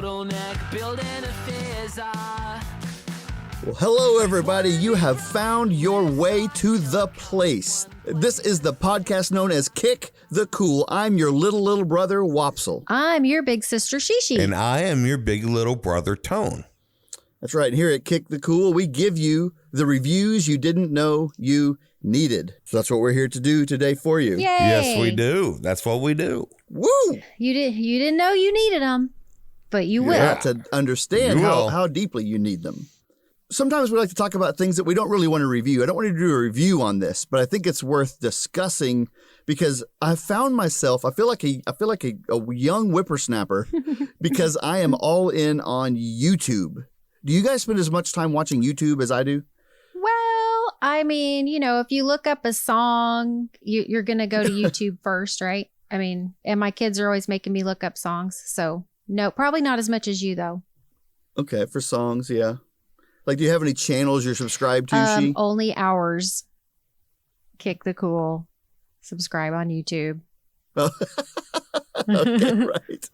turtleneck, building a fizzer. Well, hello, everybody. You have found your way to the place. This is the podcast known as Kick the Cool. I'm your little brother, Wopsle. I'm your big sister, Shishi. And I am your big little brother, Tone. That's right. Here at Kick the Cool, we give you the reviews you didn't know you needed. So that's what we're here to do today for you. Yay! Yes, we do. That's what we do. Woo! You didn't know you needed them, but you will. You have to understand how deeply you need them. Sometimes we like to talk about things that we don't really want to review. I don't want to do a review on this, but I think it's worth discussing because I found myself, I feel like a young whippersnapper because I am all in on YouTube. Do you guys spend as much time watching YouTube as I do? Well, I mean, if you look up a song, you're going to go to YouTube first, right? I mean, and my kids are always making me look up songs. So no, probably not as much as you though. Okay. For songs. Yeah. Like, do you have any channels you're subscribed to, She? Only ours. Kick the Cool. Subscribe on YouTube. Oh. Okay, right.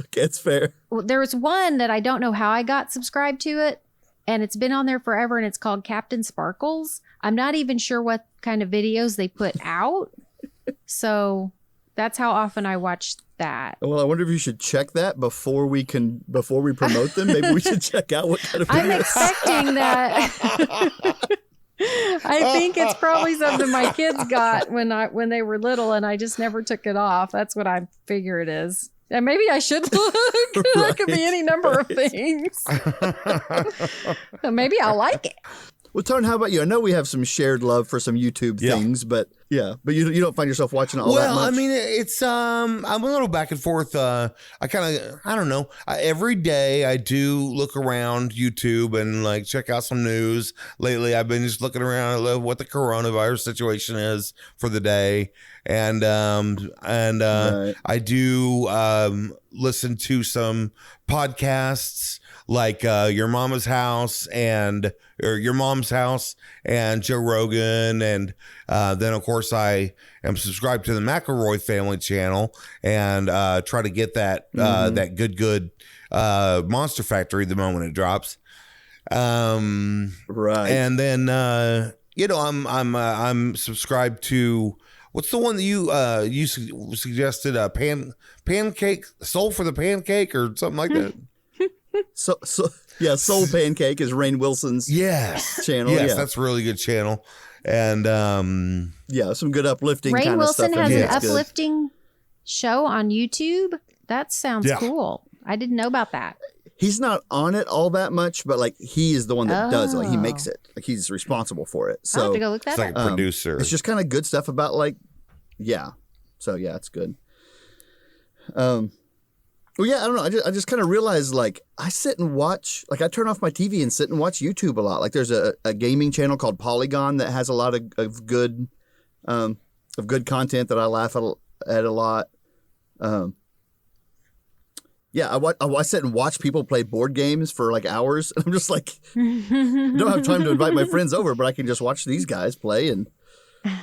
Okay, it's fair. Well, there was one that I don't know how I got subscribed to it, and it's been on there forever, and it's called Captain Sparkles. I'm not even sure what kind of videos they put out, so that's how often I watch that. Well, I wonder if you should check that before we promote them. Maybe we should check out what kind of videos. I'm expecting that. I think it's probably something my kids got when they were little, and I just never took it off. That's what I figure it is. And maybe I should look. That could be any number of things. Maybe I'll like it. Well, Tone, how about you? I know we have some shared love for some YouTube things, but you don't find yourself watching it all that much? Well, I mean, it's I'm a little back and forth. I don't know. Every day I do look around YouTube and like check out some news. Lately, I've been just looking around at what the coronavirus situation is for the day, and right. I do listen to some podcasts like Your Mom's House and Joe Rogan, and then of course I am subscribed to the McElroy family channel and try to get that that good Monster Factory the moment it drops. Right, and then I'm subscribed to. What's the one that you suggested? Pancake Soul for the Pancake or something like that. So Soul Pancake is Rainn Wilson's channel. Yes, that's a really good channel. And some good uplifting Rainn kind Wilson of stuff. has an uplifting show on YouTube. That sounds cool. I didn't know about that. He's not on it all that much, but like he is the one that does it. Like he makes it. Like he's responsible for it. So I'll have to go look that it's up. Like a producer. It's just kind of good stuff about So it's good. Well, I don't know. I just kind of realized, like, I sit and watch, like, I turn off my TV and sit and watch YouTube a lot. Like, there's a gaming channel called Polygon that has a lot of good content that I laugh at a lot. I sit and watch people play board games for like hours. And I'm just like, I don't have time to invite my friends over, but I can just watch these guys play. And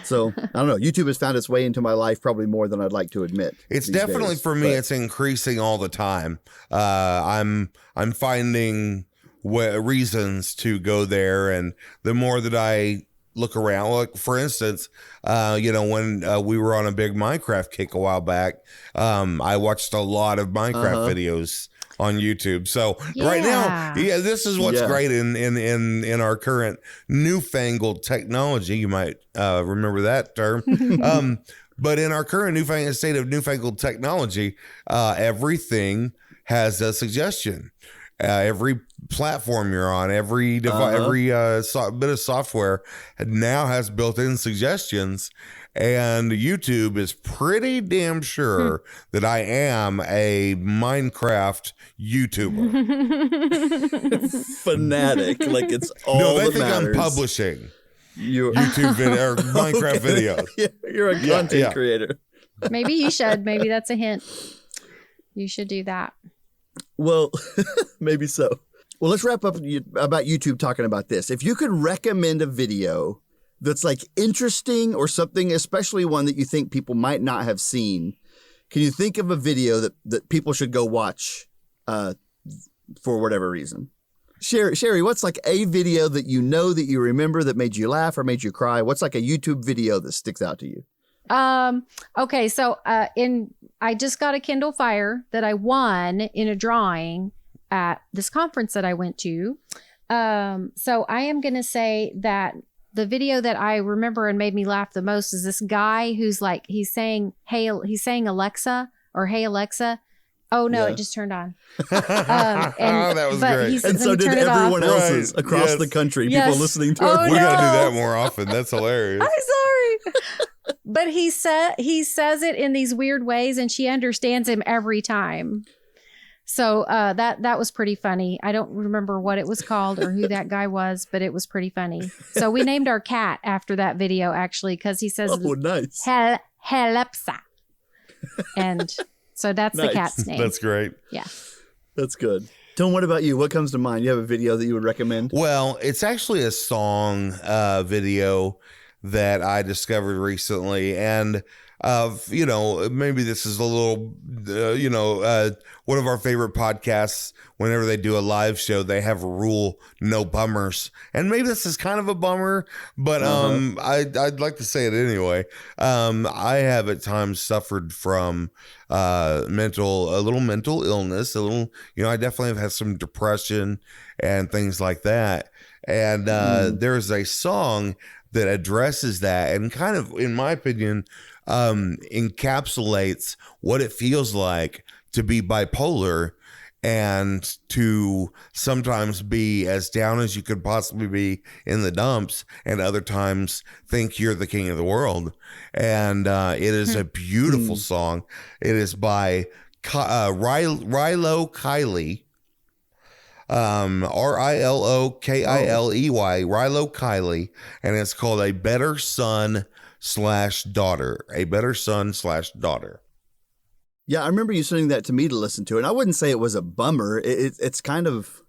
so I don't know. YouTube has found its way into my life probably more than I'd like to admit. It's definitely for me. It's increasing all the time. I'm finding reasons to go there, and the more that I look around, like for instance, when we were on a big Minecraft kick a while back, I watched a lot of Minecraft videos on YouTube. So right now, this is what's great in our current newfangled technology. You might remember that term. But in our current state of newfangled technology, everything has a suggestion. Every platform you're on, every device, every bit of software now has built-in suggestions. And YouTube is pretty damn sure that I am a Minecraft YouTuber. Fanatic. Like it's all No, they that think matters. I'm publishing YouTube video or Minecraft videos. Yeah, you're a content creator. Maybe you should. Maybe that's a hint. You should do that. Well, maybe so. Well, let's wrap up about YouTube talking about this. If you could recommend a video that's like interesting or something, especially one that you think people might not have seen, can you think of a video that people should go watch for whatever reason. Sherry, what's like a video that you know that you remember that made you laugh or made you cry? What's like a YouTube video that sticks out to you? Okay, so I just got a Kindle Fire that I won in a drawing at this conference that I went to. So I am going to say that the video that I remember and made me laugh the most is this guy who's like, he's saying Alexa or Hey Alexa. Oh no, it just turned on. That was great. And so did everyone else's across the country. People listening to it. We got to do that more often. That's hilarious. I'm sorry. But he says it in these weird ways and she understands him every time. So that was pretty funny. I don't remember what it was called or who that guy was, but it was pretty funny. So we named our cat after that video, actually, because he says, "Oh, nice, Alexa," and so that's the cat's name. That's great. Yeah, that's good. Tone, what about you? What comes to mind? You have a video that you would recommend? Well, it's actually a song video that I discovered recently, and maybe this is a little, one of our favorite podcasts. Whenever they do a live show, they have a rule: no bummers. And maybe this is kind of a bummer, but I'd like to say it anyway. I have at times suffered from a little mental illness. I definitely have had some depression and things like that. And there's a song that addresses that and kind of, in my opinion, encapsulates what it feels like to be bipolar and to sometimes be as down as you could possibly be in the dumps, and other times think you're the king of the world. And it is a beautiful song. It is by Rilo Kiley. Rilokiley, Rilo Kiley, and it's called A Better Son / Daughter. A Better Son / Daughter. Yeah, I remember you sending that to me to listen to, and I wouldn't say it was a bummer. It's kind of,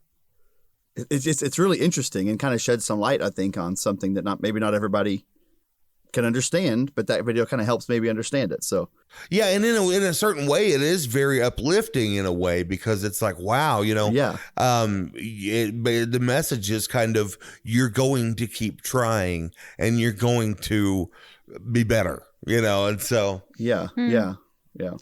it's really interesting and kind of sheds some light, I think, on something that maybe not everybody can understand, but that video kind of helps maybe understand it. So yeah, and in a certain way, it is very uplifting in a way, because it's like, wow, the message is kind of, you're going to keep trying and you're going to be better, and so yeah.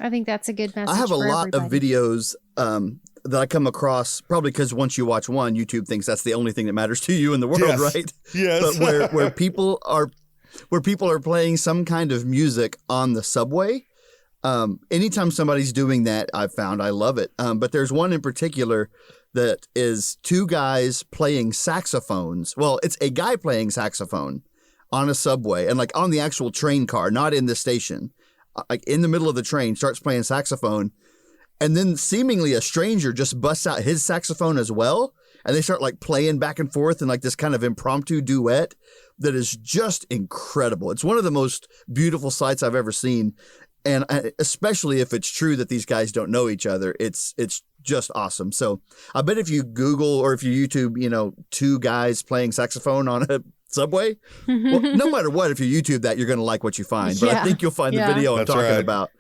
I think that's a good message. I have a lot of everybody. videos that I come across, probably because once you watch one, YouTube thinks that's the only thing that matters to you in the world, right? Yes. But where people are playing some kind of music on the subway. Anytime somebody's doing that, I've found I love it. But there's one in particular that is two guys playing saxophones. Well, it's a guy playing saxophone on a subway and like on the actual train car, not in the station. Like in the middle of the train, starts playing saxophone, and then seemingly a stranger just busts out his saxophone as well, and they start like playing back and forth in like this kind of impromptu duet that is just incredible. It's one of the most beautiful sights I've ever seen, and especially if it's true that these guys don't know each other, it's just awesome. So I bet if you Google or if you YouTube, two guys playing saxophone on a subway, well, no matter what, if you YouTube that, you're going to like what you find. But I think you'll find the video I'm talking about.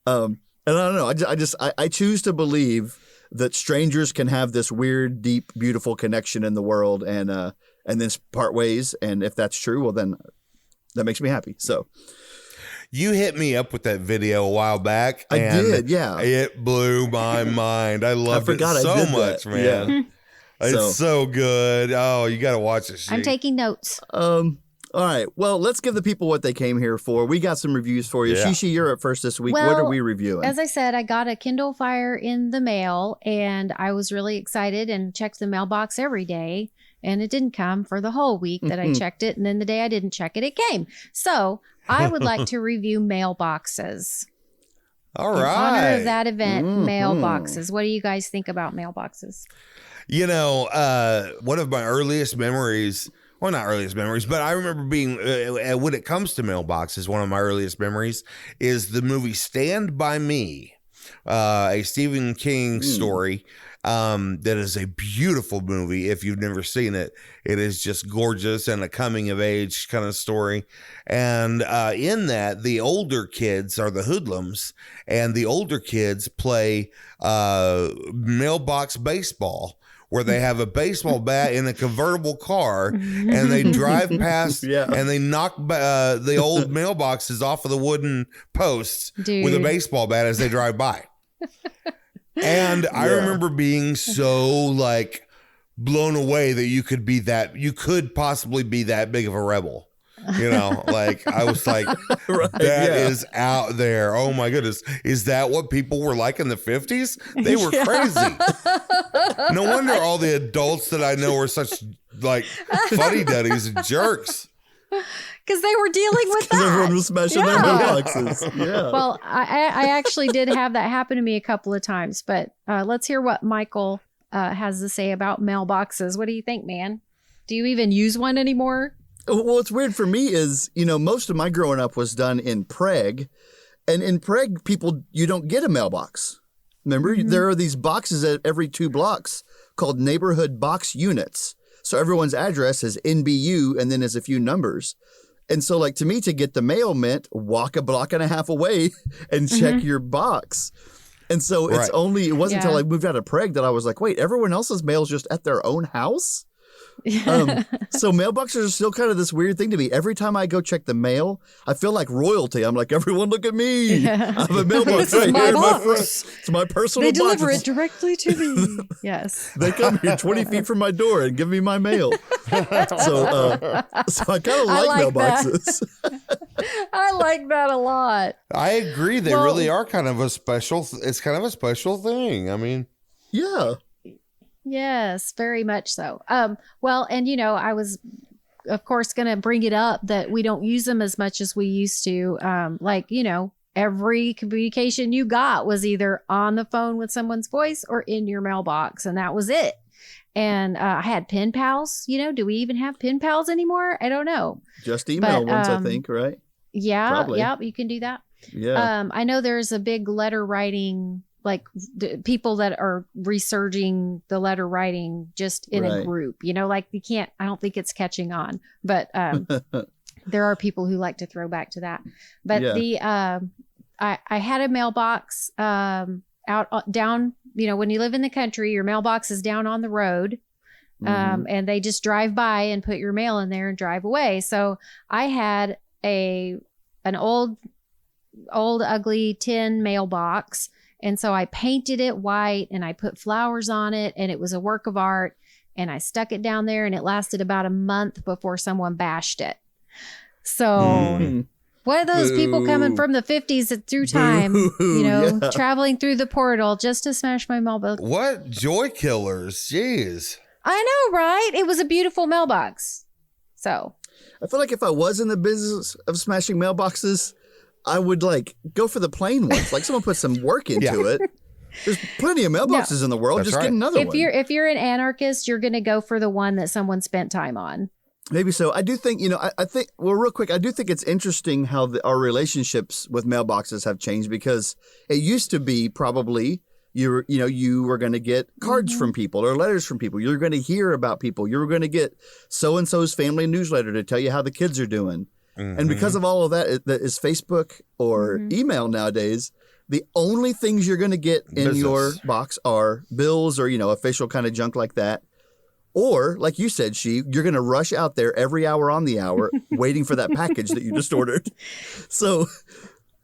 And I don't know. I choose to believe that strangers can have this weird, deep, beautiful connection in the world, and then part ways. And if that's true, well, then that makes me happy. So you hit me up with that video a while back. I did, yeah. It blew my mind. I loved it so much, man. Yeah. It's so good. Oh, you got to watch it. I'm taking notes. All right. Well, let's give the people what they came here for. We got some reviews for you. Yeah. Shishi, you're up first this week. Well, what are we reviewing? As I said, I got a Kindle Fire in the mail, and I was really excited and checked the mailbox every day, and it didn't come for the whole week that I checked it, and then the day I didn't check it, it came. So I would like to review Mailboxes. All in right. honor of that event, Mailboxes. What do you guys think about Mailboxes? One of my earliest memories, well, not earliest memories, but I remember being, when it comes to mailboxes, one of my earliest memories is the movie Stand By Me, a Stephen King story. that is a beautiful movie. If you've never seen it, it is just gorgeous and a coming of age kind of story. And in that, the older kids are the hoodlums, and the older kids play mailbox baseball, where they have a baseball bat in a convertible car, and they drive past and they knock the old mailboxes off of the wooden posts with a baseball bat as they drive by. And I remember being so like blown away that you could possibly be that big of a rebel. You know, like I was like, that is out there. Oh my goodness. Is that what people were like in the 50s? They were crazy. No wonder all the adults that I know are such like fuddy-duddies and jerks. Because they were dealing with that. Everyone was smashing their mailboxes. Yeah. Well, I actually did have that happen to me a couple of times, but let's hear what Michael has to say about mailboxes. What do you think, man? Do you even use one anymore? Well, what's weird for me is, most of my growing up was done in Prague. And in Prague, you don't get a mailbox. Remember, there are these boxes at every 2 blocks called neighborhood box units. So everyone's address is NBU and then there's a few numbers. And so, like, to me, to get the mail meant walk a block and a half away and check your box. And so it wasn't until I moved out of Prague that I was like, wait, everyone else's mail's just at their own house? So mailboxes are still kind of this weird thing to me. Every time I go check the mail, I feel like royalty. I'm like, everyone look at me. I have a mailbox right here. It's my personal box. They deliver it directly to me. Yes. They come here 20 feet from my door and give me my mail. So I kind of like mailboxes. I like that a lot. I agree. They really are kind of it's kind of a special thing. I mean. Yeah. Yes, very much so. Well, and I was, of course, going to bring it up that we don't use them as much as we used to. Every communication you got was either on the phone with someone's voice or in your mailbox, and that was it. And I had pen pals. Do we even have pen pals anymore? I don't know. Just email ones, I think, right? Yeah, Probably. yeah, you can do that. Yeah. I know there's a big letter writing, like people that are resurging the letter writing just in a group, like I don't think it's catching on, but there are people who like to throw back to that. But I had a mailbox down, when you live in the country, your mailbox is down on the road. And they just drive by and put your mail in there and drive away. So I had an old ugly tin mailbox. And so I painted it white and I put flowers on it, and it was a work of art, and I stuck it down there, and it lasted about a month before someone bashed it. So one of those people coming from the 50s through time, traveling through the portal just to smash my mailbox. What joy killers. Jeez. I know, right? It was a beautiful mailbox. So I feel like if I was in the business of smashing mailboxes, I would go for the plain ones. Like someone put some work into it. There's plenty of mailboxes in the world. Just get another one. If you're an anarchist, you're going to go for the one that someone spent time on. Maybe so. I do think, I think, well, real quick, I do think it's interesting how our relationships with mailboxes have changed, because it used to be probably you were going to get cards from people or letters from people. You were going to hear about people. You were going to get so-and-so's family newsletter to tell you how the kids are doing. And because of all of that is Facebook or email nowadays, the only things you're going to get in your box are bills or, official kind of junk like that. Or, like you said, you're going to rush out there every hour on the hour waiting for that package that you just ordered. So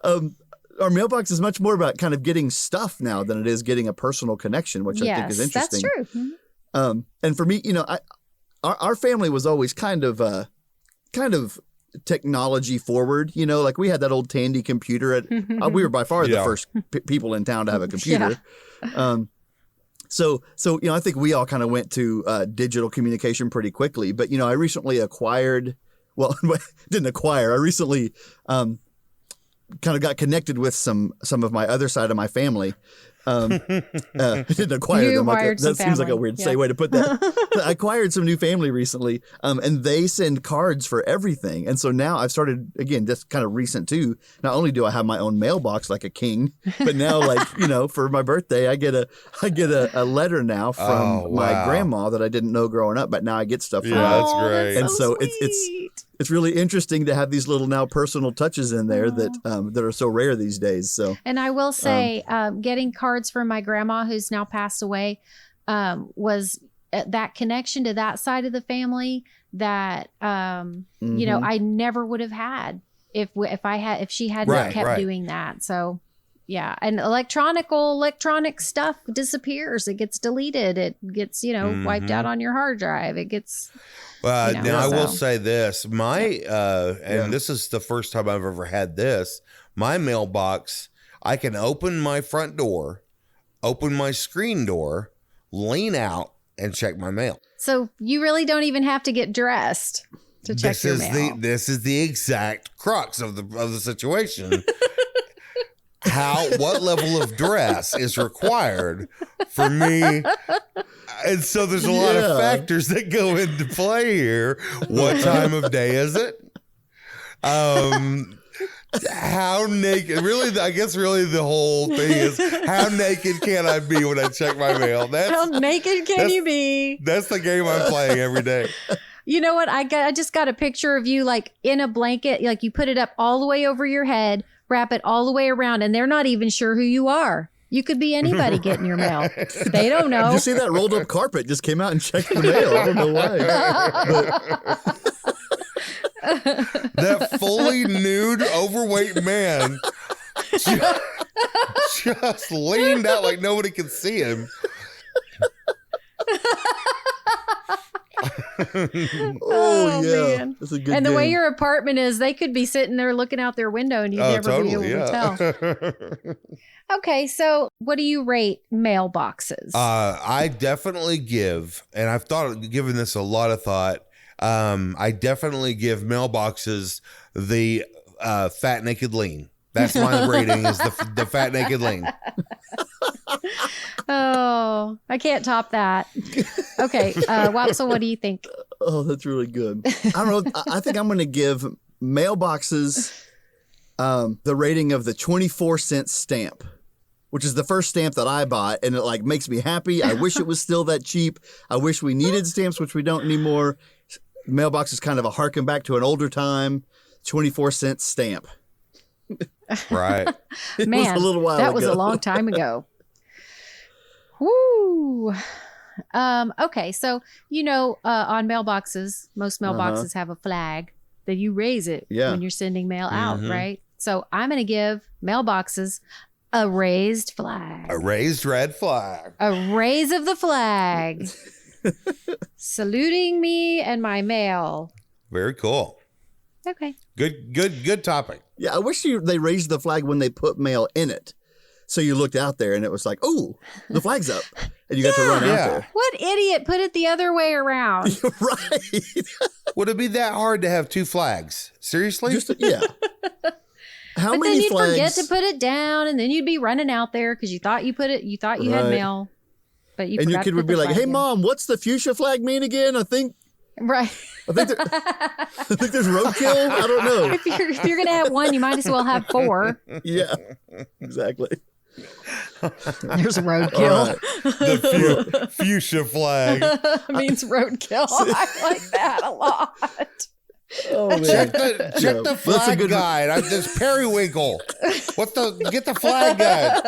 our mailbox is much more about kind of getting stuff now than it is getting a personal connection, which I think is interesting. That's true. And for me, our family was always kind of technology forward, like we had that old Tandy computer we were by far the first people in town to have a computer. So I think we all kind of went to digital communication pretty quickly. But I recently I recently kind of got connected with some of my other side of my family, Didn't acquire You them. acquired some That seems like a family. weird Yeah. way to put that. I acquired some new family recently, and they send cards for everything. And so now I've started, again, that's kind of recent too. Not only do I have my own mailbox like a king, but now for my birthday, I get a letter now from my grandma that I didn't know growing up, but now I get stuff from her. That's great. And so sweet. it's really interesting to have these little now personal touches in there that are so rare these days. So And I will say, getting cards from my grandma, who's now passed away, was that connection to that side of the family that I never would have had if she hadn't kept doing that. So yeah, and electronic stuff disappears. It gets deleted. It gets wiped out on your hard drive. It gets. Now I will say this, and this is the first time I've ever had this. My mailbox, I can open my front door, open my screen door, lean out, and check my mail. So you really don't even have to get dressed to check your mail. This is the exact crux of the situation. What level of dress is required for me? And so there's a lot of factors that go into play here. What time of day is it? How naked? Really, I guess the whole thing is how naked can I be when I check my mail? How naked can you be? That's the game I'm playing every day. You know what? I just got a picture of you like in a blanket, like you put it up all the way over your head, wrap it all the way around, and they're not even sure who you are. You could be anybody getting your mail. They don't know. Did you see that rolled up carpet just came out and checked the mail? I don't know why. That fully nude, overweight man just leaned out like nobody could see him. Man. That's a good And the way game. your apartment is, they could be sitting there looking out their window and you'd never be able to tell. Okay, so what do you rate mailboxes? I definitely give, and I've given this a lot of thought. I definitely give mailboxes the fat naked lean. That's my rating, is the fat naked lean. Oh, I can't top that. Okay, Wapso, what do you think? Oh, that's really good. I don't know. I think I'm going to give mailboxes the rating of the 24-cent stamp, which is the first stamp that I bought, and it makes me happy. I wish it was still that cheap. I wish we needed stamps, which we don't anymore. Mailbox is kind of a harken back to an older time. 24-cent stamp. Right. Man, was a little while that was ago. a long time ago. Woo. Okay, so on mailboxes, most mailboxes have a flag that you raise it when you're sending mail out, right? So I'm going to give mailboxes a raised flag. A raised red flag. A raise of the flag. Saluting me and my mail. Very cool. Okay. Good topic. Yeah, I wish they raised the flag when they put mail in it. So you looked out there and it was like, oh, the flag's up. And you got to run out there. What idiot put it the other way around? Right. Would it be that hard to have two flags? Seriously? Yeah. How But many then you'd flags? forget to put it down, and then you'd be running out there because you thought you had Right. mail, but you And your forgot kid to would put be the like, flag hey, in. Mom, what's the fuchsia flag mean again? I think Right. there's roadkill. I don't know. If you're gonna have one, you might as well have four. Yeah, exactly. There's roadkill. All right. The fuchsia flag. Means roadkill. I like that a lot. Oh, man. Check the Yeah, that's a flag good- guide. There's periwinkle. Get the flag guide.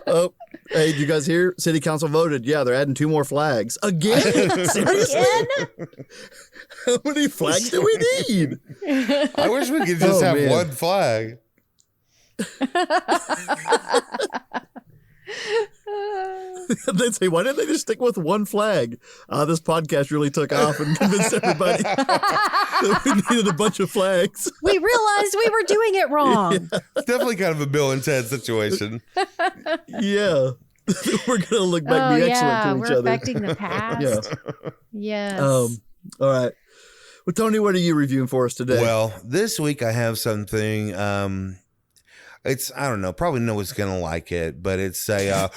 Oh, hey, did you guys hear? City Council voted. Yeah, they're adding 2 more flags. Again? Seriously? Again? How many flags do we need? I wish we could just Oh, have man. one flag. They'd say, why didn't they just stick with one flag? This podcast really took off and convinced everybody that we needed a bunch of flags. We realized we were doing it wrong. It's definitely kind of a Bill and Ted situation. Yeah. We're going to look back and be excellent to each we're other. affecting the past. Yeah. Yes. All right. Well, Tony, what are you reviewing for us today? Well, this week I have something. I don't know, probably no one's gonna like it, but it's a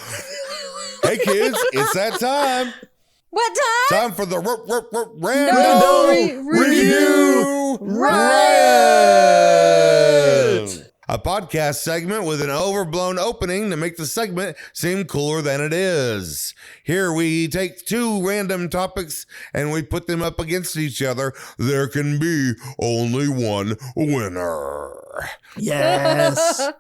hey kids, it's that time. What time? Time for the random review Riot! A podcast segment with an overblown opening to make the segment seem cooler than it is. Here we take two random topics and we put them up against each other. There can be only one winner. Yes.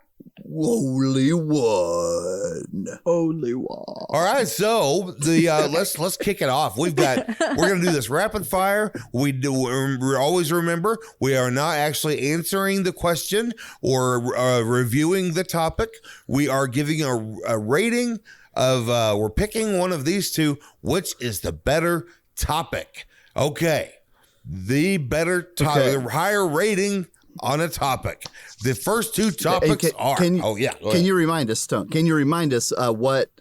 Only one. Only one. All right, so the let's kick it off. We're gonna do this rapid fire. We always remember we are not actually answering the question or reviewing the topic. We are giving a rating of we're picking one of these two. Which is the better topic? Okay, the better topic, the higher rating on a topic. The first two topics Can you remind us, Stone? Can you remind us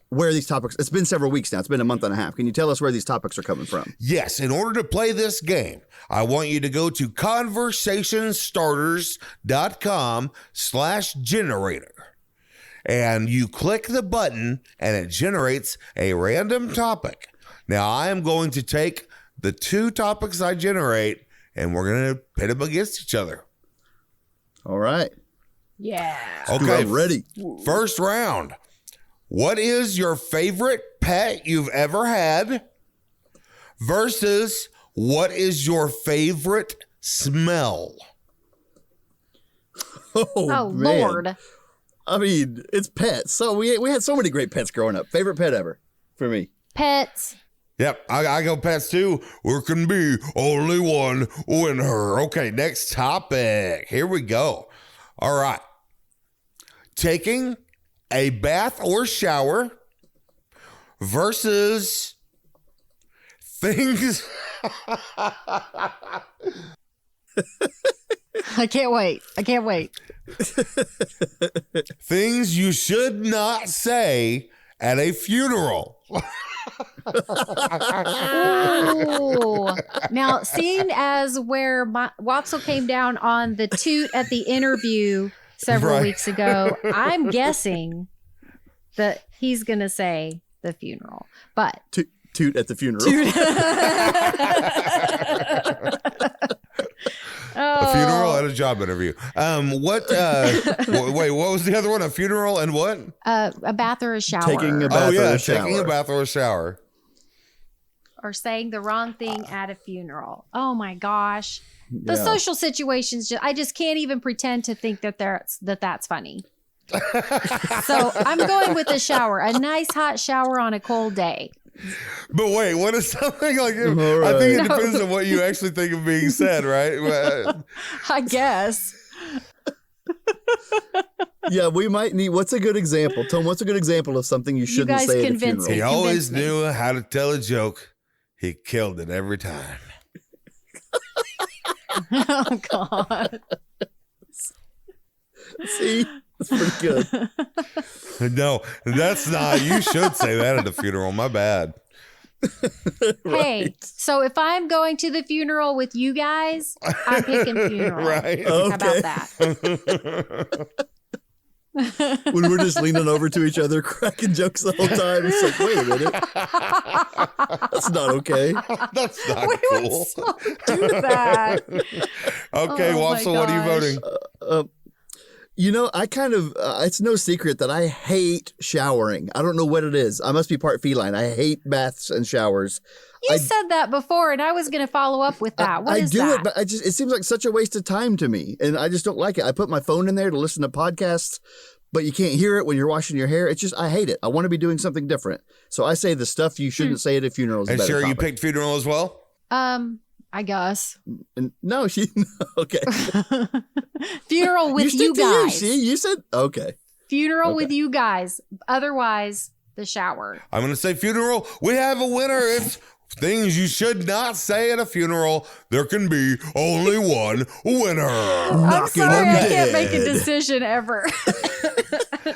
where these topics? It's been several weeks now. It's been a month and a half. Can you tell us where these topics are coming from? Yes. In order to play this game, I want you to go to conversationstarters.com/generator. And you click the button and it generates a random topic. Now I am going to take the two topics I generate and we're going to pit them against each other. All right. Yeah. Okay. I'm ready. First round. What is your favorite pet you've ever had versus what is your favorite smell? Oh man. Lord. I mean, it's pets. So we had so many great pets growing up. Favorite pet ever for me. Pets. Yep, I go pets too. There can be only one winner. Okay, next topic. Here we go. All right. Taking a bath or shower versus things. I can't wait. Things you should not say at a funeral. Ooh. Now, seeing as where Wopsle came down on the toot at the interview several weeks ago, I'm guessing that he's going to say the funeral. But Toot at the funeral. A funeral and a job interview. Wait, what was the other one? A funeral and what? A bath or a shower. Taking a bath or a shower. Taking a bath or a shower. Or saying the wrong thing at a funeral. Oh my gosh. The Yeah. social situations, I just can't even pretend to think that that's funny. So I'm going with a shower, a nice hot shower on a cold day. But wait, what is something like? All I think it right. depends on what you actually think of being said, right? I guess. Yeah, we might need. What's a good example, Tom? What's a good example of something you shouldn't guys say at a convince funeral? He me. always Convince knew how to tell a joke. He killed it every time. Oh God. See, that's pretty good. No, that's not. You should say that at a funeral. My bad. Hey, so if I'm going to the funeral with you guys, I'm picking funeral. Right. How about that? When we're just leaning over to each other, cracking jokes the whole time, it's like, wait a minute, that's not okay. That's not We would cool. so do that. Okay, Oh, my Waffle, what are you gosh. voting? You know, I kind of, it's no secret that I hate showering. I don't know what it is. I must be part feline. I hate baths and showers. You said that before, and I was going to follow up with that. What I is do that? it, but it seems like such a waste of time to me. And I just don't like it. I put my phone in there to listen to podcasts, but you can't hear it when you're washing your hair. It's just, I hate it. I want to be doing something different. So I say the stuff you shouldn't say at a funeral is a And better sure, you topic. picked funeral as well? I guess. And no, okay. Funeral with you stick to guys. You said, okay. Funeral with you guys. Otherwise, the shower. I'm going to say funeral. We have a winner. It's things you should not say at a funeral. There can be only one winner. I'm Knocking sorry, them I can't make a dead. decision ever.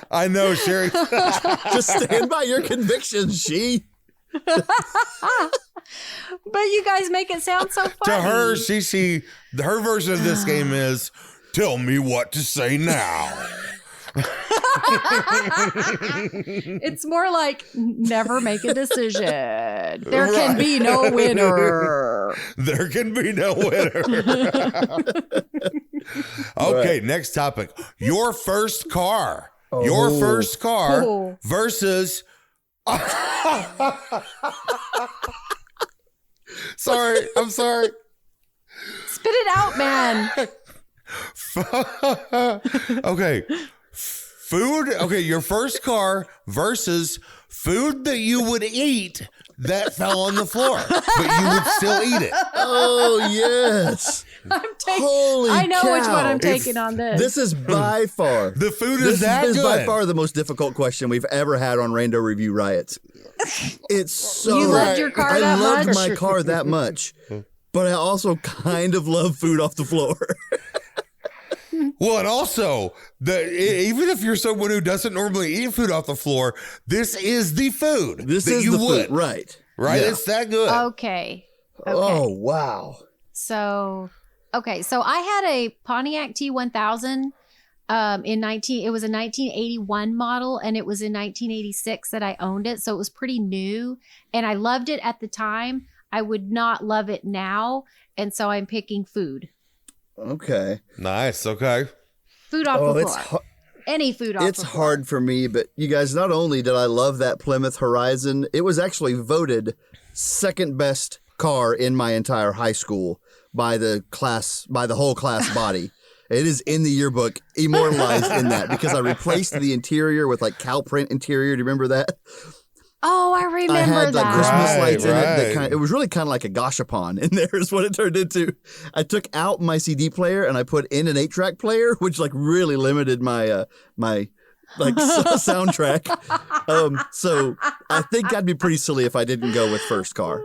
I know, Sherry. Just stand by your convictions, she. But you guys make it sound so funny. To her, her version of this game is, tell me what to say now. It's more like never make a decision. There can be no winner. There can be no winner. Okay, next topic. Your first car. Your first car versus. Sorry, I'm sorry. Spit it out, man. Okay. Food. Okay, your first car versus food that you would eat that fell on the floor, but you would still eat it. Oh, yes. Holy I know which cow. one I'm taking on this. This is by far. The food This is that is good. by far the most difficult question we've ever had on Rando Review Riots. It's so. You loved your car I that loved much? my car that much, but I also kind of love food off the floor. Well, and also, even if you're someone who doesn't normally eat food off the floor, this is the food This that is you the would. food, right? Right? Yeah. It's that good. Okay. Oh wow! So I had a Pontiac T1000 it was a 1981 model, and it was in 1986 that I owned it, so it was pretty new, and I loved it at the time. I would not love it now, and so I'm picking food. Okay. Nice. Okay. Food off the It's floor. Any food off the it's floor. hard for me, but you guys, not only did I love that Plymouth Horizon, it was actually voted second best car in my entire high school by the whole class body. It is in the yearbook, immortalized in that, because I replaced the interior with like cow print interior. Do you remember that? Oh, I remember I had like that. Christmas Right, lights in it. right. It was really kind of like a gashapon in there is what it turned into. I took out my CD player and I put in an 8-track player, which like really limited my soundtrack. So I think I'd be pretty silly if I didn't go with first car.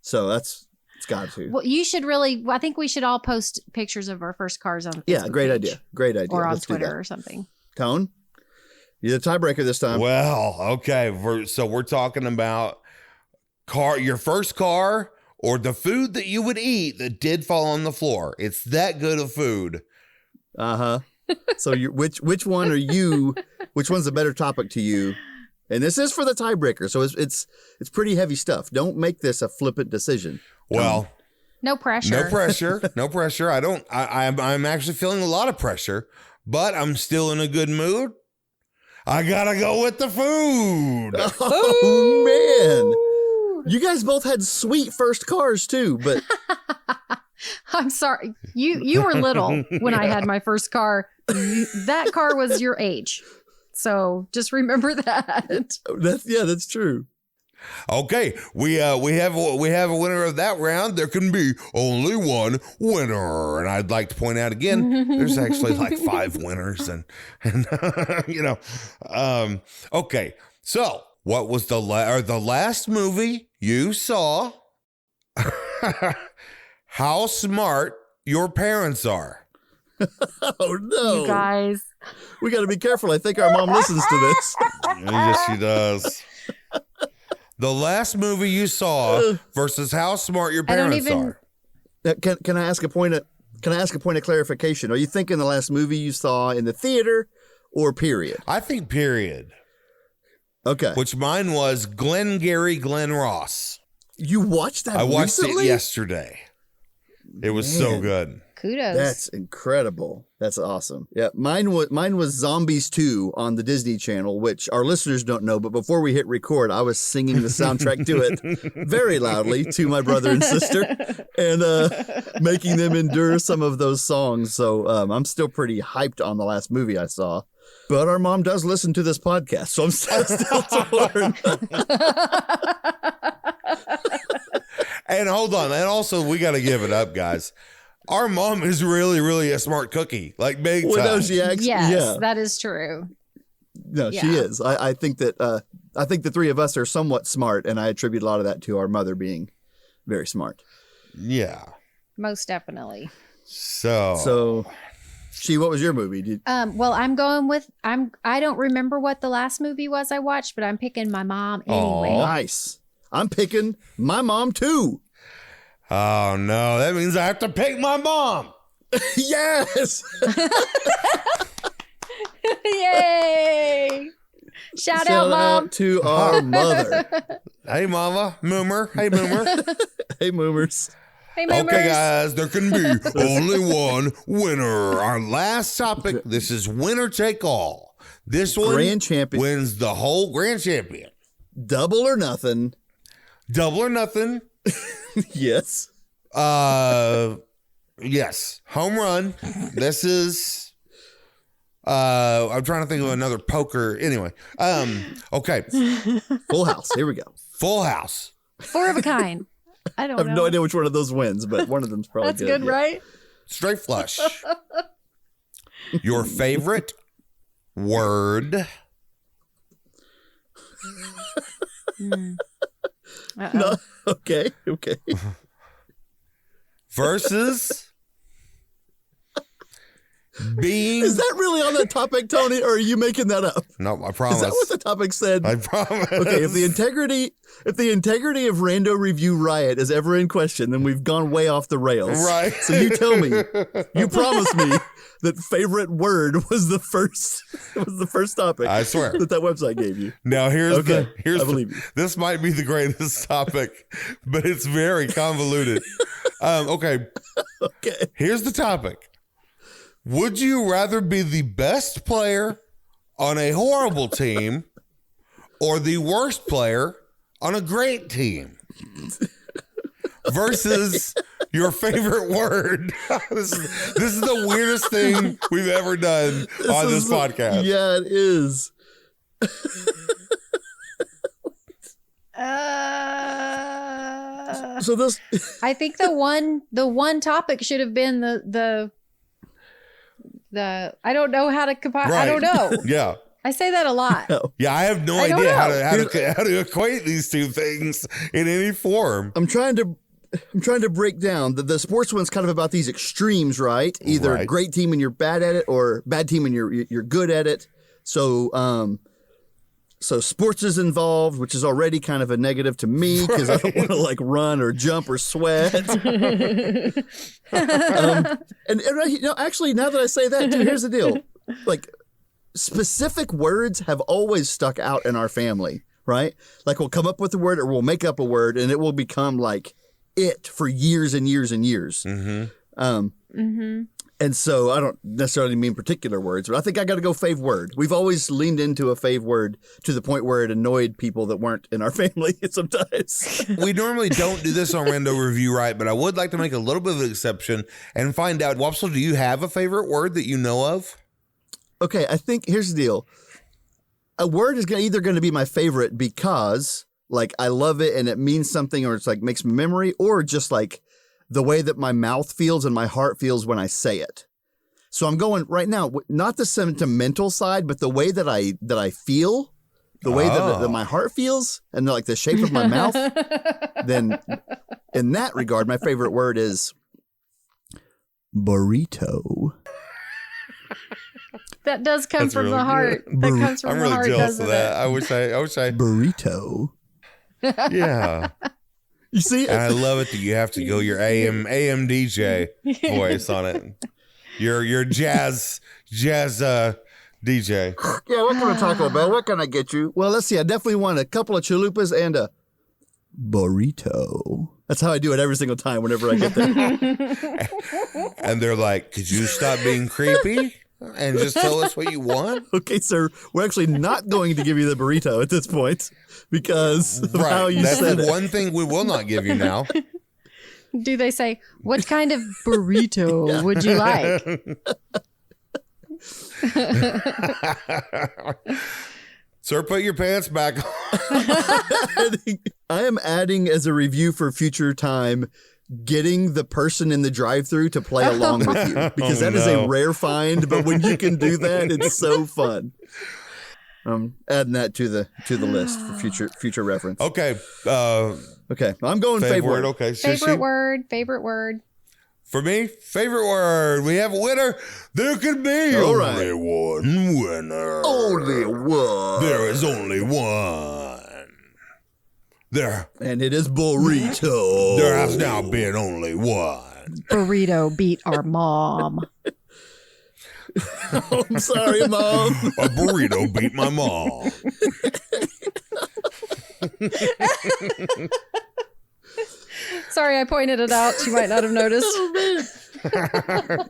So it's got to. Well, I think we should all post pictures of our first cars on the Yeah, Facebook great page. idea. Great idea. Or on Let's do Twitter that. or something. Tone, you're the tiebreaker this time. Well, okay. So we're talking about your first car or the food that you would eat that did fall on the floor. It's that good of food. Uh-huh. So which one are you? Which one's a better topic to you? And this is for the tiebreaker, so it's pretty heavy stuff. Don't make this a flippant decision. Well, No pressure. no pressure. No pressure. I'm actually feeling a lot of pressure, but I'm still in a good mood. I gotta go with the food. Oh man, you guys both had sweet first cars too, but I'm sorry. You were little when I had my first car. That car was your age. So just remember that. that's true. Okay, we have a winner of that round. There can be only one winner, and I'd like to point out again, there's actually like 5 winners, and okay. So, what was the last movie you saw? How smart your parents are. Oh no, You guys. we got to be careful. I think our mom listens to this. Yes, she does. The last movie you saw versus how smart your I don't parents even- are. Can I ask a point of clarification? Are you thinking the last movie you saw in the theater or period? I think period. Okay. Which mine was Glengarry Glen Ross. You watched that I watched recently? it yesterday. It was so Man. good. Kudos. That's incredible. That's awesome. Yeah, mine was Zombies 2 on the Disney Channel, which our listeners don't know, but before we hit record, I was singing the soundtrack to it very loudly to my brother and sister and making them endure some of those songs. So I'm still pretty hyped on the last movie I saw. But our mom does listen to this podcast, so I'm still torn. And hold on. And also, we got to give it up, guys. Our mom is really, really a smart cookie. Like big Well, no, time. she actually, yes, yeah. that is true. No, she Yeah. is. I think that I think the three of us are somewhat smart, and I attribute a lot of that to our mother being very smart. Yeah. Most definitely. So What was your movie? Well, I'm going with I don't remember what the last movie was I watched, but I'm picking my mom anyway. Nice. I'm picking my mom too. oh no, that means I have to pick my mom. Yes. Yay! Shout out, Mom. to our mother. Hey, Mama. Moomer. Hey, Moomer. Hey, Moomers. Hey, members. Okay, guys, there can be only one winner. Our last topic, this is winner take all. This one Grand champion. wins the whole grand champion. Double or nothing. Double or nothing. Yes. Yes. Home run. This is I'm trying to think of another poker. Anyway. Okay. Full house. Here we go. Full house. 4 of a kind. I don't I have know. no idea which one of those wins, but one of them's probably That's good, yeah. right? Straight flush. Your favorite word. No. Okay. Versus being. Is that really on that topic, Tony, or are you making that up? No, I promise. Is that what the topic said? I promise. Okay, if the integrity of Rando Review Riot is ever in question, then we've gone way off the rails. Right. So you tell me, you promised me that favorite word was the first topic. I swear. that website gave you. Now here's Okay, here's I believe you. This might be the greatest topic, but it's very convoluted. Okay. Okay. Here's the topic. Would you rather be the best player on a horrible team or the worst player on a great team? Versus your favorite word. This is the weirdest thing we've ever done on this podcast. Yeah, it is. So this I think the one topic should have been the I don't know how to combine. I don't know. Yeah. I say that a lot. Yeah, I have no I don't idea how know. to equate these two things in any form. I'm trying to break down the sports one's kind of about these extremes, right? Either Right. great team and you're bad at it, or bad team and you're good at it. So sports is involved, which is already kind of a negative to me because I don't want to like run or jump or sweat. Actually, now that I say that too, here's the deal: like specific words have always stuck out in our family, right? Like we'll come up with a word or we'll make up a word, and it will become like it for years and years and years. And so I don't necessarily mean particular words, but I think I got to go fave word. We've always leaned into a fave word to the point where it annoyed people that weren't in our family sometimes. We normally don't do this on Rando Review, right? But I would like to make a little bit of an exception and find out, Wopsle, do you have a favorite word that you know of? Okay, I think here's the deal. A word is either going to be my favorite because like I love it and it means something, or it's like makes me memory, or just like the way that my mouth feels and my heart feels when I say it. So I'm going right now, not the sentimental side, but the way that I feel, the way that my heart feels, and like the shape of my mouth. Then in that regard, my favorite word is burrito. That does come That's from really the heart. good. That comes from I'm the really heart, jealous doesn't of that. it? I wish I Burrito. yeah. You see? And I love it that you have to go your AM DJ voice on it. Your jazz DJ. Yeah, what can I talk about? What can I get you? Well, let's see. I definitely want a couple of chalupas and a burrito. That's how I do it every single time whenever I get there. And they're like, could you stop being creepy and just tell us what you want? Okay, sir, we're actually not going to give you the burrito at this point because of how you That's said the it. one thing we will not give you now. Do they say, what kind of burrito would you like? Sir, put your pants back on. I am adding as a review for future time getting the person in the drive-thru to play along with you because that is a rare find, but when you can do that, it's so fun. Adding that to the list for future reference. Okay. Okay, I'm going favorite word. Okay. Favorite word. For me, favorite word. We have a winner. There can be All only right. one winner. Only one. There is only one. And it is burrito. There has now been only one. Burrito beat our mom. Oh, I'm sorry, Mom. A burrito beat my mom. Sorry, I pointed it out. She might not have noticed.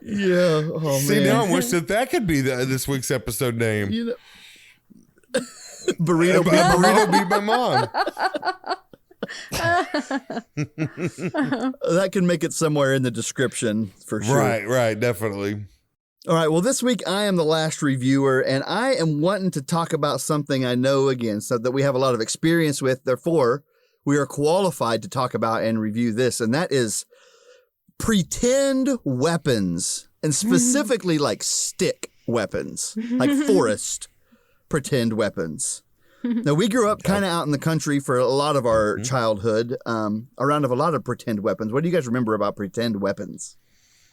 Yeah. Oh, See, man. now I wish that could be this week's episode name. You know, burrito Beat my mom. That can make it somewhere in the description for sure. Right, definitely. All right. Well, this week I am the last reviewer, and I am wanting to talk about something I know again, so that we have a lot of experience with. Therefore, we are qualified to talk about and review this, and that is pretend weapons, and specifically like stick weapons, like forest pretend weapons. Now, we grew up kind of out in the country for a lot of our childhood, around a lot of pretend weapons. What do you guys remember about pretend weapons?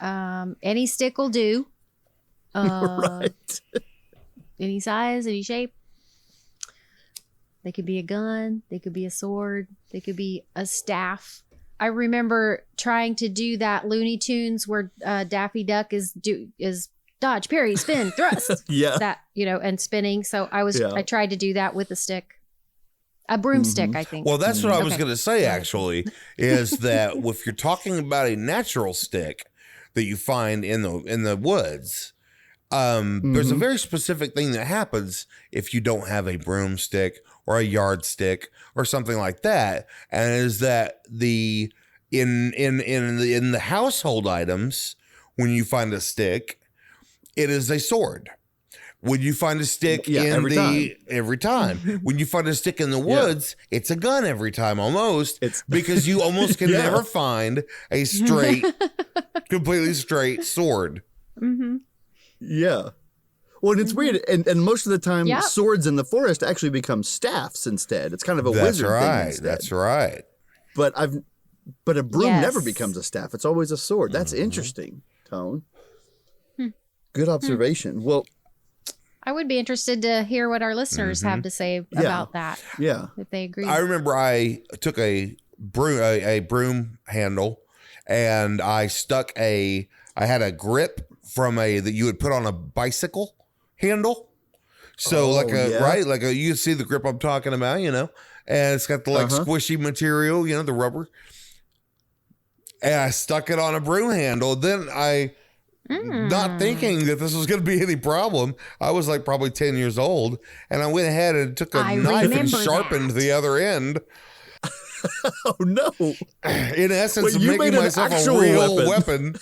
Any stick will do. Right. Any size, any shape. They could be a gun. They could be a sword. They could be a staff. I remember trying to do that Looney Tunes where Daffy Duck is dodge, parry, spin, thrust. Yeah. That, and spinning. So I tried to do that with a stick. A broomstick, I think. Well, that's what I was going to say, actually, is that if you're talking about a natural stick that you find in the woods, there's a very specific thing that happens if you don't have a broomstick or a yardstick or something like that, and it is that in the household items, when you find a stick, it is a sword. When you find a stick every time. When you find a stick in the woods, it's a gun every time almost. Because you almost can never find a completely straight sword. Mm-hmm. Yeah. Well, and it's weird. And most of the time, swords in the forest actually become staffs instead. It's kind of a wizard thing instead. That's right. But a broom never becomes a staff. It's always a sword. That's interesting, Tone. Good observation. Well, I would be interested to hear what our listeners have to say about that. Yeah. If they agree. I remember I took a broom handle and I stuck I had a grip from that you would put on a bicycle handle. So you see the grip I'm talking about, and it's got the squishy material, the rubber. And I stuck it on a broom handle. Then not thinking that this was going to be any problem. I was like probably 10 years old, and I went ahead and took a knife and sharpened the other end. Oh no! In essence, making myself a real weapon.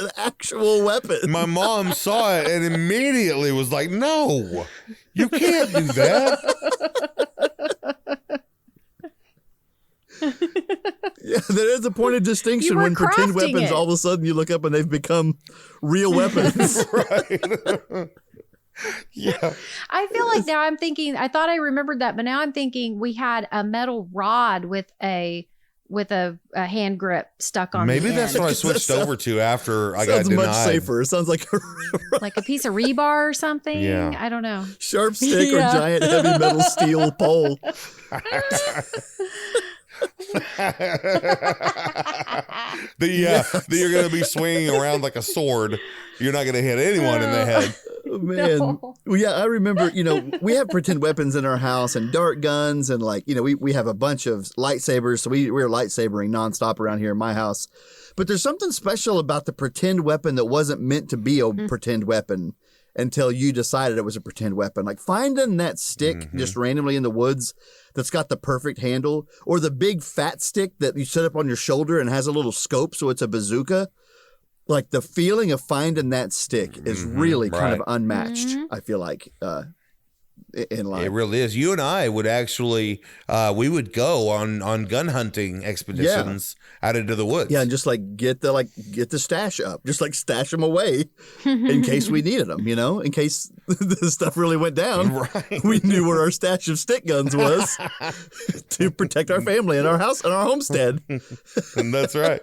An actual weapon. My mom saw it and immediately was like, "No, you can't do that." Yeah, there is a point of distinction when pretend weapons, all of a sudden you look up and they've become real weapons. Right. Yeah. I feel like now I'm thinking, I thought I remembered that, but now I'm thinking we had a metal rod with a hand grip stuck on Maybe the that's end. what I switched over to after I got denied. Sounds much safer. It sounds like like a piece of rebar or something. Yeah. I don't know. Sharp stick or giant heavy metal steel pole. That you're going to be swinging around like a sword. You're not going to hit anyone in the head. Oh, man. No. Well, yeah, I remember, we have pretend weapons in our house and dart guns and we have a bunch of lightsabers. So we're lightsabering nonstop around here in my house. But there's something special about the pretend weapon that wasn't meant to be a pretend weapon until you decided it was a pretend weapon. Like finding that stick just randomly in the woods that's got the perfect handle, or the big fat stick that you set up on your shoulder and has a little scope so it's a bazooka. Like the feeling of finding that stick is really kind of unmatched, I feel like, in life. It really is. You and I would actually, we would go on gun hunting expeditions out into the woods. Yeah, and just get the stash up, just stash them away in case we needed them. In case the stuff really went down. Right. We knew where our stash of stick guns was to protect our family and our house and our homestead. And that's right.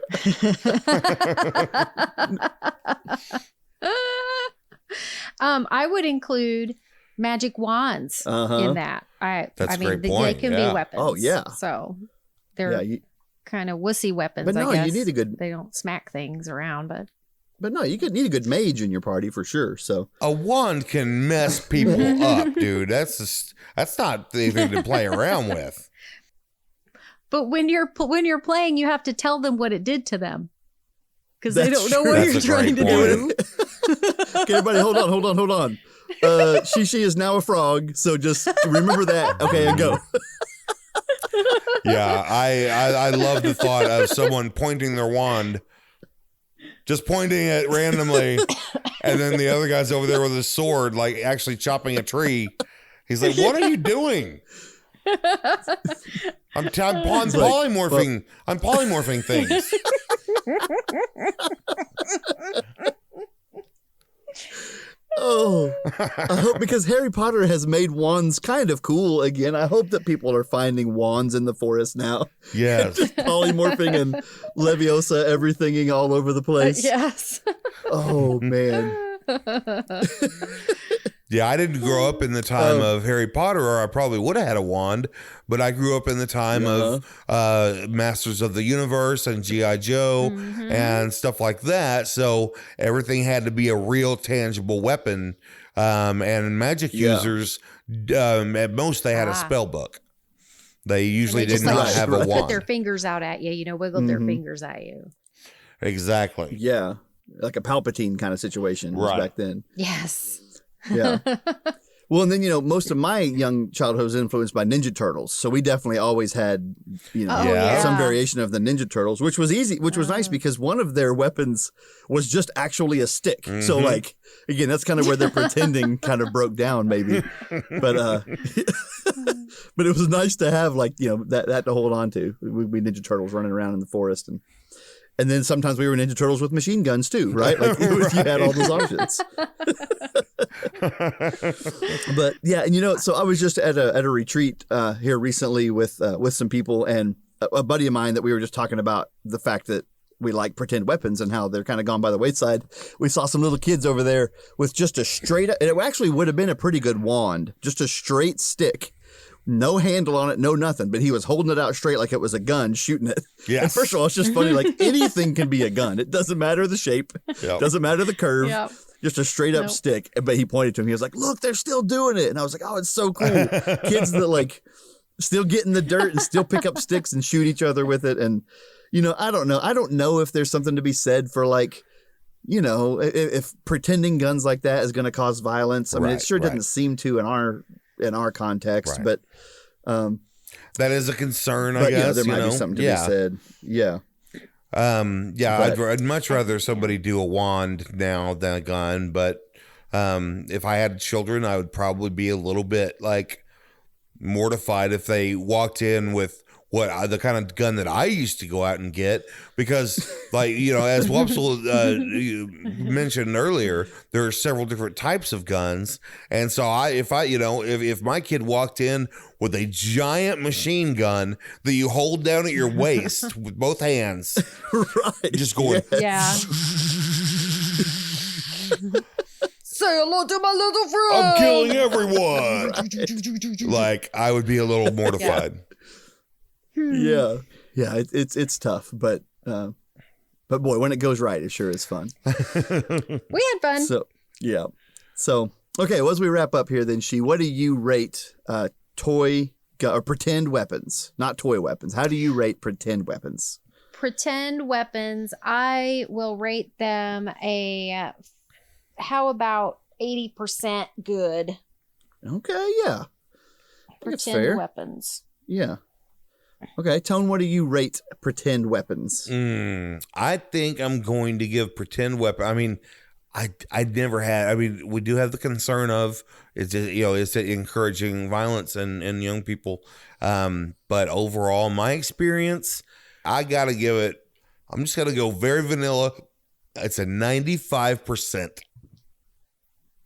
I would include magic wands in that. That's a great they point. can be weapons. Oh, yeah. So they're kind of wussy weapons. But no, I guess. you need a good. They don't smack things around, but But no, you could need a good mage in your party for sure. So A wand can mess people up, dude. That's not anything to play around with. But when you're playing, you have to tell them what it did to them because they That's don't know true. what That's you're a trying to great do. okay, everybody, hold on. She is now a frog, so just remember that. Okay, and go. Yeah, I love the thought of someone pointing their wand, just pointing it randomly, and then the other guy's over there with his sword, like actually chopping a tree. He's like, "What are you doing?" I'm polymorphing. I'm polymorphing things. Oh, I hope, because Harry Potter has made wands kind of cool again. I hope that people are finding wands in the forest now. Yes. Just polymorphing and Leviosa everythinging all over the place. Yes. Oh, man. Yeah, I didn't grow up in the time of Harry Potter, or I probably would have had a wand, but I grew up in the time of Masters of the Universe and G.I. Joe and stuff like that. So everything had to be a real tangible weapon. And magic users, at most, they had a spell book. They usually did not have a wand. Put their fingers out at you, wiggled their fingers at you. Exactly. Yeah. Like a Palpatine kind of situation back then. Yes. Yeah. Well, and then, most of my young childhood was influenced by Ninja Turtles. So we definitely always had, some variation of the Ninja Turtles, which was easy, which was nice because one of their weapons was just actually a stick. So like, again, that's kind of where their pretending kind of broke down maybe. But, but it was nice to have that to hold on to. We'd be Ninja Turtles running around in the forest and then sometimes we were Ninja Turtles with machine guns too, right? Like you had all those options. But yeah, and so I was just at a retreat here recently with some people, and a buddy of mine that we were just talking about the fact that we like pretend weapons and how they're kind of gone by the wayside. We saw some little kids over there with just a straight up, and it actually would have been a pretty good wand, just a straight stick. No handle on it, no nothing, but he was holding it out straight like it was a gun, shooting it. Yes. And first of all, it's just funny, like anything can be a gun. It doesn't matter the shape, doesn't matter the curve, just a straight up stick. But he pointed to him, he was like, "Look, they're still doing it." And I was like, "Oh, it's so cool." Kids that still get in the dirt and still pick up sticks and shoot each other with it. And, I don't know. I don't know if there's something to be said for if pretending guns like that is going to cause violence. I mean, it sure doesn't seem to in our context, but that is a concern, I guess. There might be something to be said. Yeah. I'd much rather somebody do a wand now than a gun, but if I had children, I would probably be a little bit mortified if they walked in with the kind of gun that I used to go out and get, because as Wupsel mentioned earlier, there are several different types of guns. And so if my kid walked in with a giant machine gun that you hold down at your waist with both hands, just going, say hello to my little friend. I'm killing everyone. I would be a little mortified. Yeah, it's tough, but boy, when it goes right, it sure is fun. We had fun. So okay, well, as we wrap up here, then what do you rate toy or pretend weapons? Not toy weapons. How do you rate pretend weapons? Pretend weapons, I will rate them how about 80% good? Okay, yeah. Pretend weapons. Yeah. Okay, Tone, what do you rate pretend weapons? I think I'm going to give pretend weapon. I mean, I never had. I mean, we do have the concern of it's encouraging violence in young people. But overall, my experience, I gotta give it. I'm just gonna go very vanilla. It's a 95%.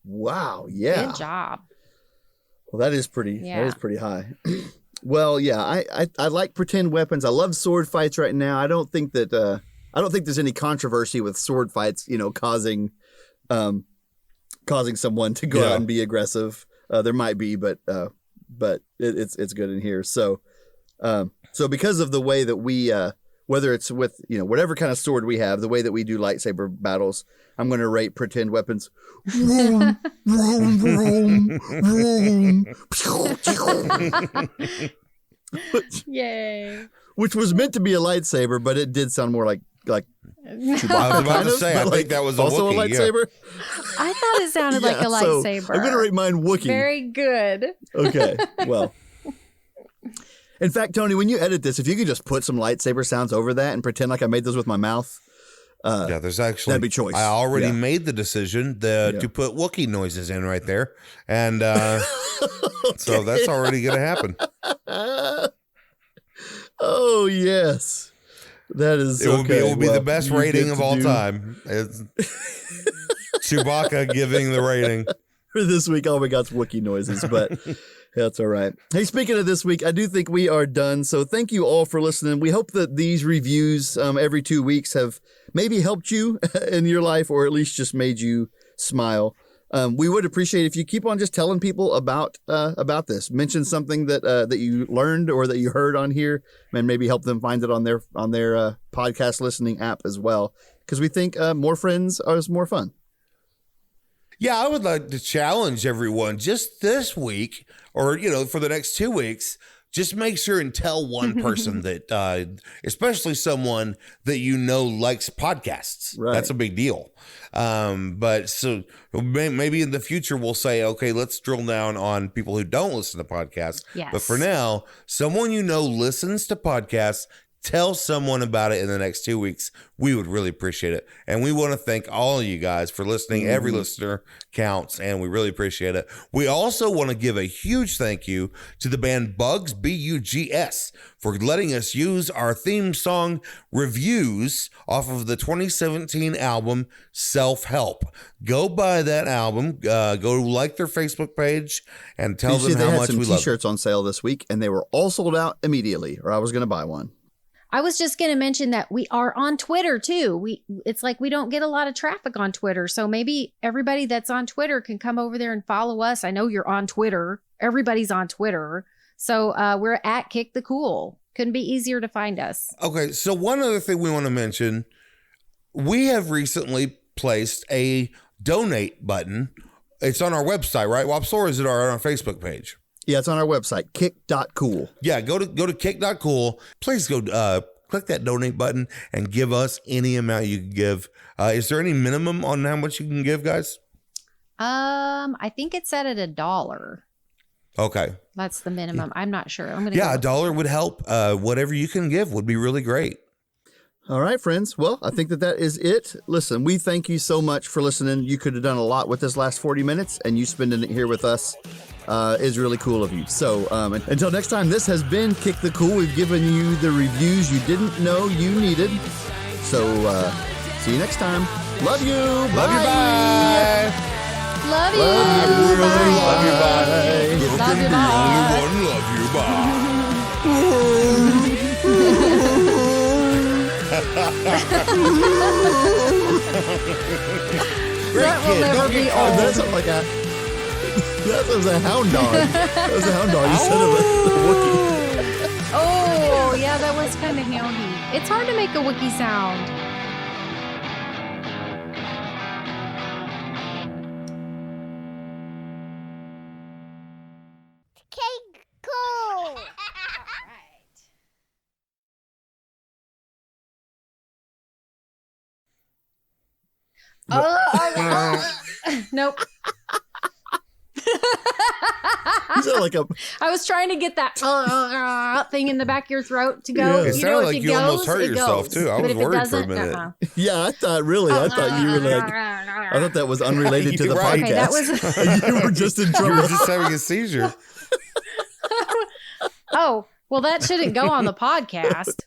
Wow. Yeah. Good job. Well, that is pretty. Yeah. That is pretty high. Well, yeah, I like pretend weapons. I love sword fights right now. I don't think there's any controversy with sword fights, causing someone to go out and be aggressive. There might be, but it's good in here. So because of the way that we whether it's with, whatever kind of sword we have, the way that we do lightsaber battles, I'm going to rate pretend weapons. Vroom, vroom, vroom, vroom. Yay. Which was meant to be a lightsaber, but it did sound more like Chewbacca. I was about to say, I but think that was also Wookiee, a lightsaber. I thought it sounded like a So lightsaber. I'm going to rate mine Wookiee. Very good. Okay, well. In fact, Tony, when you edit this, if you could just put some lightsaber sounds over that and pretend like I made those with my mouth. There's actually that'd be choice. I already Yeah. made the decision to put Wookiee noises in right there, and so that's already going to happen. Oh yes, that is. It will be Well, the best you rating get of to all do- time. It's Chewbacca giving the rating. For this week, all we got's Wookiee noises, but that's all right. Hey, speaking of this week, I do think we are done. So thank you all for listening. We hope that these reviews every 2 weeks have maybe helped you in your life, or at least just made you smile. We would appreciate if you keep on just telling people about this. Mention something that you learned or that you heard on here, and maybe help them find it on their podcast listening app as well. Because we think more friends is more fun. Yeah, I would like to challenge everyone just this week, or for the next 2 weeks. Just make sure and tell one person that, especially someone that likes podcasts. Right. That's a big deal. But so maybe in the future we'll say, okay, let's drill down on people who don't listen to podcasts. Yes. But for now, someone listens to podcasts. Tell someone about it in the next 2 weeks. We would really appreciate it. And we want to thank all of you guys for listening. Mm-hmm. Every listener counts, and we really appreciate it. We also want to give a huge thank you to the band Bugs, BUGS, for letting us use our theme song reviews off of the 2017 album Self-Help. Go buy that album. Go like their Facebook page and tell them how much we love them. They had some t-shirts on sale this week, and they were all sold out immediately, or I was going to buy one. I was just going to mention that we are on Twitter too. It's like we don't get a lot of traffic on Twitter. So maybe everybody that's on Twitter can come over there and follow us. I know you're on Twitter. Everybody's on Twitter. So we're at Kick the Cool. Couldn't be easier to find us. Okay. So one other thing we want to mention, we have recently placed a donate button. It's on our website, right, Wops? Or is it on our Facebook page? Yeah, it's on our website, kick.cool. Yeah, go to kick.cool. Please go click that donate button and give us any amount you can give. Is there any minimum on how much you can give, guys? I think it's set at $1. Okay. That's the minimum. I'm not sure. I'm gonna $1 would help. Whatever you can give would be really great. All right, friends. Well, I think that is it. Listen, we thank you so much for listening. You could have done a lot with this last 40 minutes, and you spending it here with us is really cool of you. So until next time, this has been Kick the Cool. We've given you the reviews you didn't know you needed. So see you next time. Love you. Love you. Bye. Love you. Love you. Bye. Love you. Bye. That will never be old. That's like that was a hound dog. That was a hound dog instead of a Wookiee. Oh, yeah, that was kind of houndy. It's hard to make a Wookiee sound. Nope. You sound like a. I was trying to get that thing in the back of your throat to go. Yeah. It sounded like if you almost goes, hurt it yourself, goes. too. I But was if it worried for a doesn't, minute. Yeah, I thought you were like. I thought that was unrelated to the Right. podcast. Okay, that was. You were just in You trouble. were just having a seizure. Oh, well, that shouldn't go on the podcast.